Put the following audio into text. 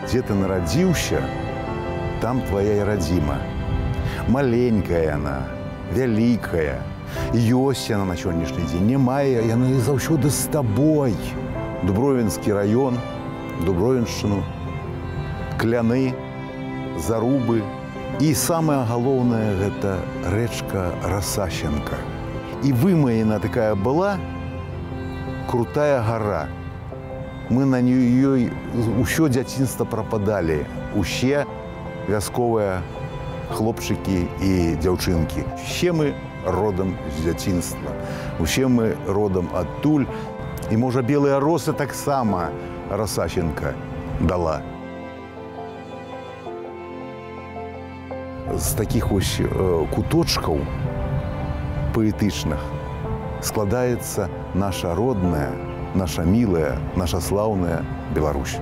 Дзе ты нарадзіўся, там твая і радзіма. Маленькая яна, вялікая. Ёсць яна на сённяшні дзень, не мае, яна і заўсёды з табой. Дубровінскі раён, Дубровіншчыну, Кляны, Зарубы. І самае галоўнае – гэта рэчка Расащенка. І вымаена такая была крутая гара. Мы на ёй усё дзяцінства прападалі. Усе вясковыя хлопчыкі і дзяўчынкі. Усе мы родам з дзяцінства. Усе мы родам адтуль. І, можа, белыя росы таксама Расащенка дала. З такіх ось куточкаў паэтычных складаецца наша родная, наша мілая, наша слаўная Беларусь.